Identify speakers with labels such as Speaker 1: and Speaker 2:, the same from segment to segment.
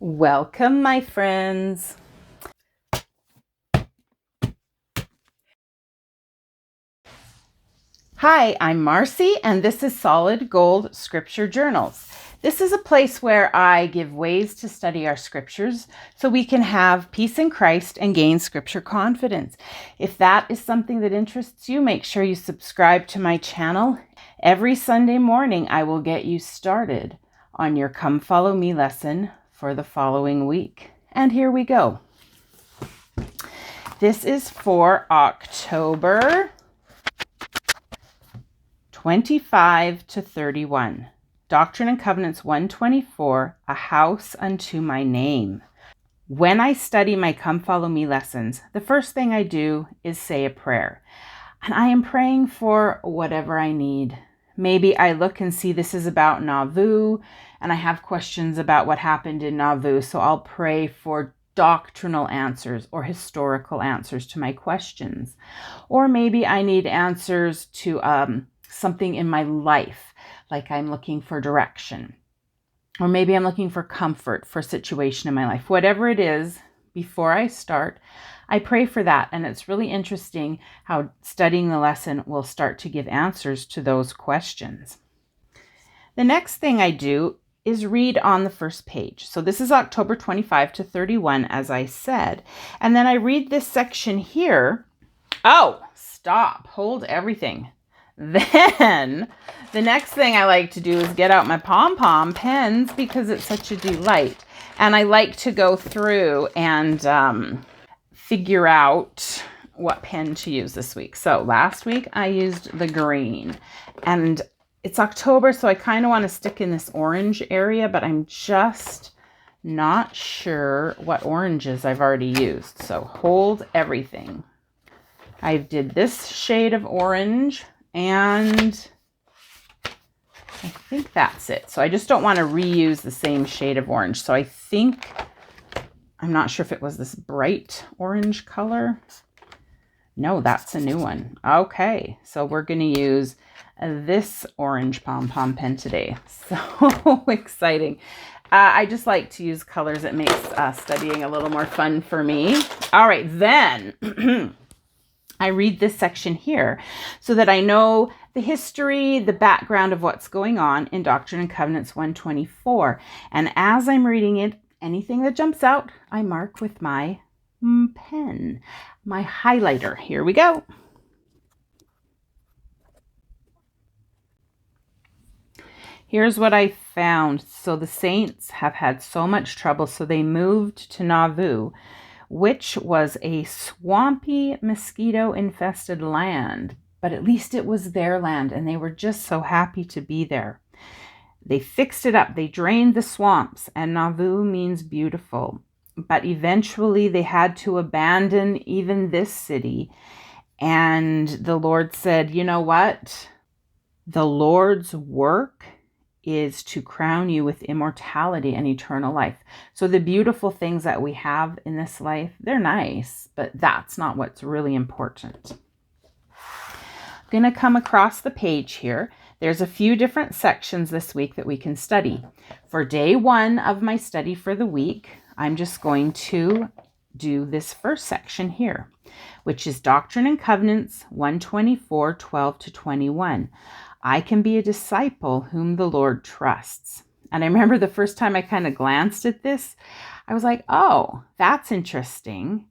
Speaker 1: Welcome, my friends. Hi, I'm Marcy, and this is Solid Gold Scripture Journals. This is a place where I give ways to study our scriptures so we can have peace in Christ and gain scripture confidence. If that is something that interests you, make sure you subscribe to my channel. Every Sunday morning, I will get you started on your Come Follow Me lesson for the following week. And here we go. This is for October 25 to 31. Doctrine and Covenants 124, A House Unto My Name. When I study my Come Follow Me lessons, the first thing I do is say a prayer. And I am praying for whatever I need. Maybe I look and see this is about Nauvoo, and I have questions about what happened in Nauvoo, so I'll pray for doctrinal answers or historical answers to my questions. Or maybe I need answers to something in my life, like I'm looking for direction. Or maybe I'm looking for comfort for a situation in my life. Whatever it is, before I start, I pray for that. And it's really interesting how studying the lesson will start to give answers to those questions. The next thing I do is read on the first page. So this is October 25 to 31, as I said. And then I read this section here. Oh, stop. Hold everything. Then the next thing I like to do is get out my pom-pom pens because it's such a delight. And I like to go through and figure out what pen to use this week. So last week I used the green, and it's October, so I kind of want to stick in this orange area, but I'm just not sure what oranges I've already used. So hold everything. I did this shade of orange, and I think that's it. So I just don't want to reuse the same shade of orange. So I think, I'm not sure if it was this bright orange color. No, that's a new one. Okay, so we're going to use this orange pom-pom pen today. So exciting. I just like to use colors that makes studying a little more fun for me. All right, then I read this section here so that I know the history, the background of what's going on in Doctrine and Covenants 124. And as I'm reading it, anything that jumps out, I mark with my pen, my highlighter. Here we go. Here's what I found. So the saints have had so much trouble, so they moved to Nauvoo, which was a swampy, mosquito-infested land. But at least it was their land, and they were just so happy to be there. They fixed it up. They drained the swamps, and Nauvoo means beautiful. But eventually they had to abandon even this city. And the Lord said, you know what? The Lord's work is to crown you with immortality and eternal life. So the beautiful things that we have in this life, they're nice, but that's not what's really important. I'm going to come across the page here. There's a few different sections this week that we can study. For day one of my study for the week, I'm just going to do this first section here, which is Doctrine and Covenants 124, 12 to 21. I can be a disciple whom the Lord trusts. And I remember the first time I kind of glanced at this, I was like, oh, that's interesting.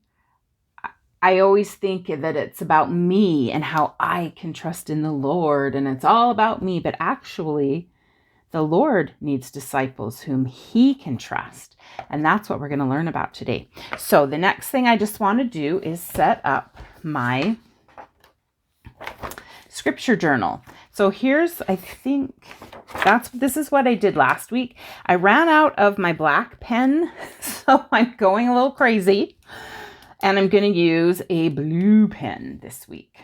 Speaker 1: I always think that it's about me and how I can trust in the Lord, and it's all about me. But actually, the Lord needs disciples whom he can trust. And that's what we're going to learn about today. So the next thing I just want to do is set up my scripture journal. So here's, I think, this is what I did last week. I ran out of my black pen, so I'm going a little crazy. And I'm going to use a blue pen this week,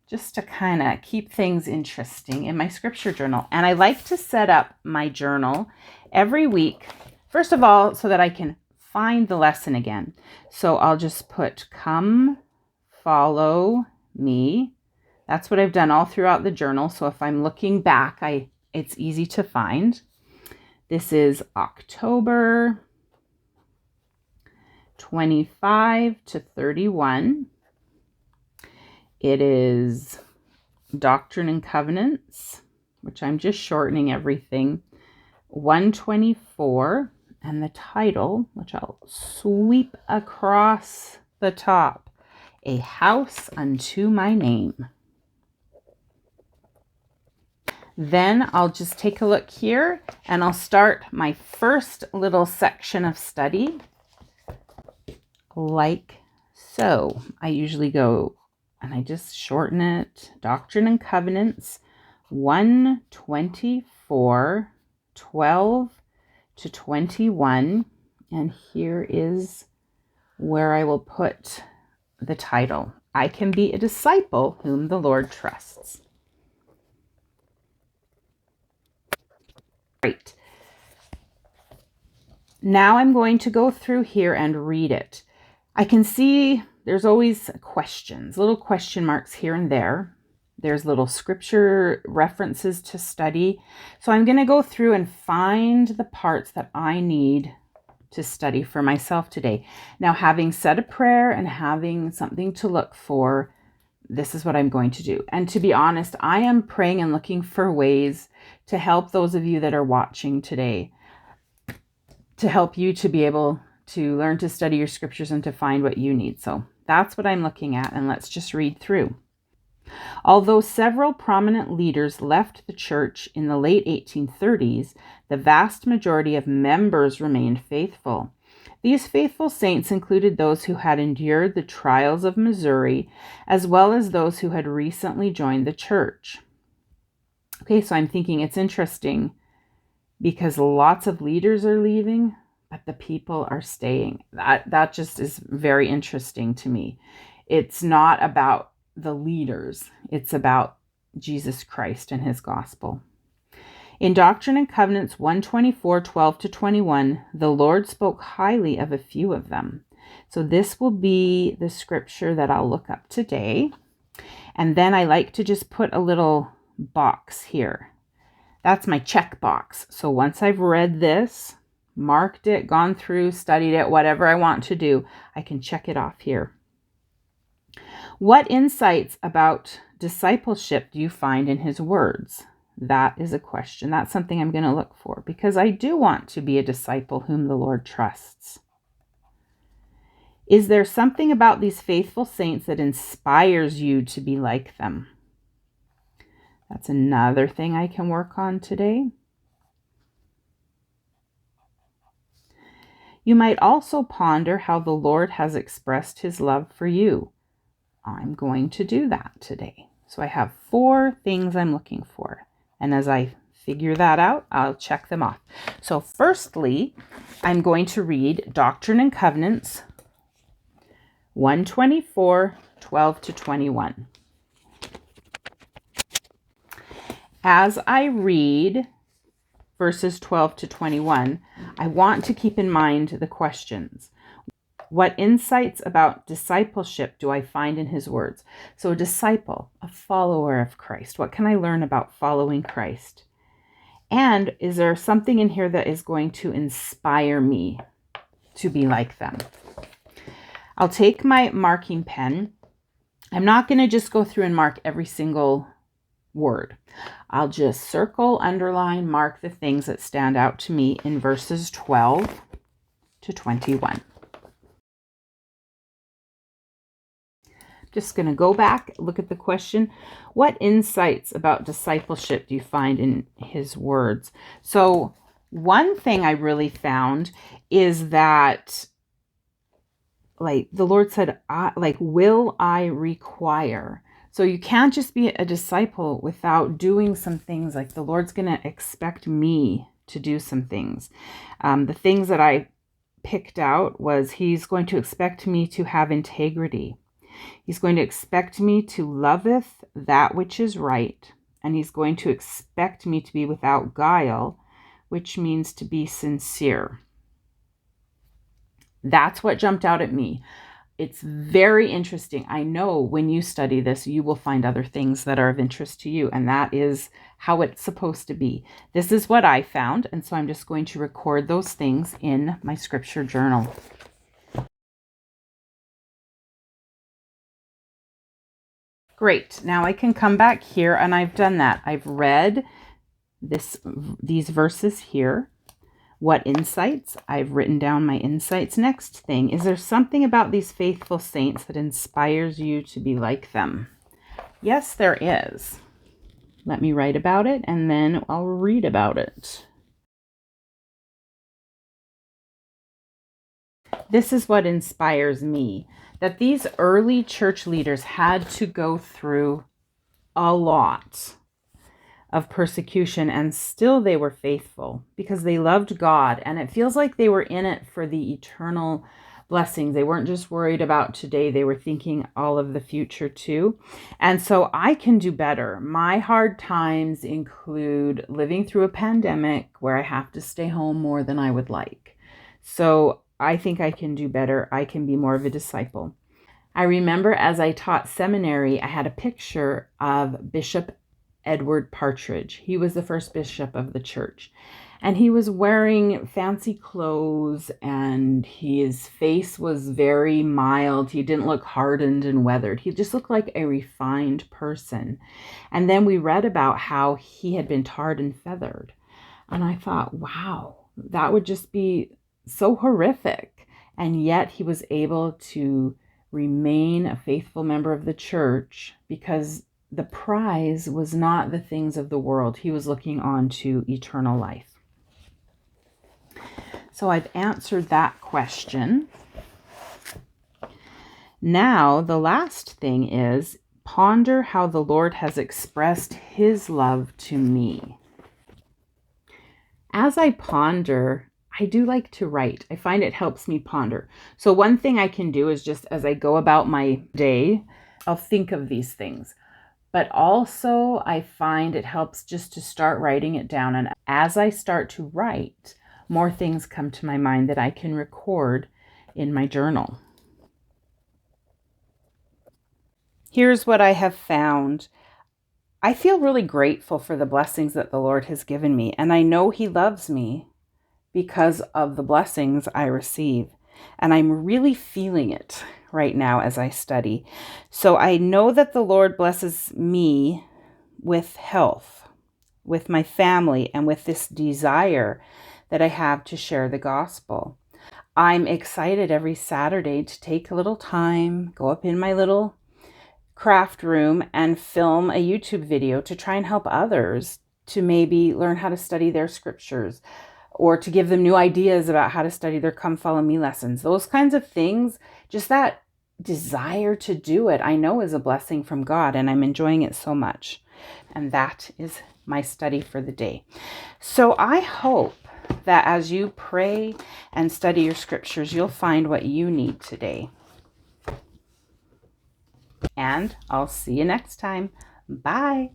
Speaker 1: just to kind of keep things interesting in my scripture journal. And I like to set up my journal every week, first of all, so that I can find the lesson again. So I'll just put Come Follow Me. That's what I've done all throughout the journal. So if I'm looking back, it's easy to find. This is October 25 to 31. It is Doctrine and Covenants, which I'm just shortening everything, 124, and the title, which I'll sweep across the top, A House Unto My Name. Then I'll just take a look here and I'll start my first little section of study like so. I usually go and I just shorten it. Doctrine and Covenants, 124, 12 to 21. And here is where I will put the title. I can be a disciple whom the Lord trusts. Great. Now I'm going to go through here and read it. I can see there's always questions, little question marks here and there. There's little scripture references to study. So I'm going to go through and find the parts that I need to study for myself today. Now, having said a prayer and having something to look for, this is what I'm going to do. And to be honest, I am praying and looking for ways to help those of you that are watching today, to help you to be able to learn to study your scriptures and to find what you need. So that's what I'm looking at, and let's just read through. Although several prominent leaders left the church in the late 1830s, the vast majority of members remained faithful. These faithful saints included those who had endured the trials of Missouri, as well as those who had recently joined the church. Okay, so I'm thinking it's interesting because lots of leaders are leaving, but the people are staying. That just is very interesting to me. It's not about the leaders. It's about Jesus Christ and his gospel. In Doctrine and Covenants 124, 12 to 21, the Lord spoke highly of a few of them. So this will be the scripture that I'll look up today. And then I like to just put a little box here. That's my check box. So once I've read this, marked it, gone through, studied it, whatever I want to do, I can check it off here. What insights about discipleship do you find in his words? That is a question. That's something I'm going to look for because I do want to be a disciple whom the Lord trusts. Is there something about these faithful saints that inspires you to be like them? That's another thing I can work on today. You might also ponder how the Lord has expressed his love for you. I'm going to do that today. So I have 4 things I'm looking for. And as I figure that out, I'll check them off. So firstly, I'm going to read Doctrine and Covenants 124, 12 to 21. As I read verses 12 to 21, I want to keep in mind the questions. What insights about discipleship do I find in his words? So a disciple, a follower of Christ. What can I learn about following Christ? And is there something in here that is going to inspire me to be like them? I'll take my marking pen. I'm not going to just go through and mark every single word. I'll just circle, underline, mark the things that stand out to me in verses 12 to 21. Just going to go back, look at the question. What insights about discipleship do you find in his words? So one thing I really found is that, like the Lord said, will I require? So you can't just be a disciple without doing some things. Like the Lord's going to expect me to do some things. The things that I picked out was he's going to expect me to have integrity. He's going to expect me to loveth that which is right. And he's going to expect me to be without guile, which means to be sincere. That's what jumped out at me. It's very interesting. I know when you study this, you will find other things that are of interest to you, and that is how it's supposed to be. This is what I found, and so I'm just going to record those things in my scripture journal. Great. Now I can come back here, and I've done that. I've read these verses here. What insights? I've written down my insights. Next thing, is there something about these faithful saints that inspires you to be like them? Yes, there is. Let me write about it, and then I'll read about it. This is what inspires me, that these early church leaders had to go through a lot of persecution, and still they were faithful because they loved God, and it feels like they were in it for the eternal blessings. They weren't just worried about today, they were thinking all of the future too. And so I can do better. My hard times include living through a pandemic where I have to stay home more than I would like. So I think I can do better. I can be more of a disciple. I remember as I taught seminary, I had a picture of Bishop Edward Partridge. He was the first bishop of the church, and he was wearing fancy clothes, and his face was very mild. He didn't look hardened and weathered. He just looked like a refined person. And then we read about how he had been tarred and feathered, and I thought, wow, that would just be so horrific. And yet he was able to remain a faithful member of the church because the prize was not the things of the world. He was looking on to eternal life. So I've answered that question. Now, the last thing is ponder how the Lord has expressed his love to me. As I ponder, I do like to write. I find it helps me ponder. So one thing I can do is just as I go about my day, I'll think of these things. But also I find it helps just to start writing it down. And as I start to write, more things come to my mind that I can record in my journal. Here's what I have found. I feel really grateful for the blessings that the Lord has given me. And I know he loves me because of the blessings I receive. And I'm really feeling it right now as I study. So I know that the Lord blesses me with health, with my family, and with this desire that I have to share the gospel. I'm excited every Saturday to take a little time, go up in my little craft room and film a YouTube video to try and help others to maybe learn how to study their scriptures, or to give them new ideas about how to study their Come Follow Me lessons. Those kinds of things, just that desire to do it, I know is a blessing from God, and I'm enjoying it so much. And that is my study for the day. So I hope that as you pray and study your scriptures, you'll find what you need today. And I'll see you next time. Bye.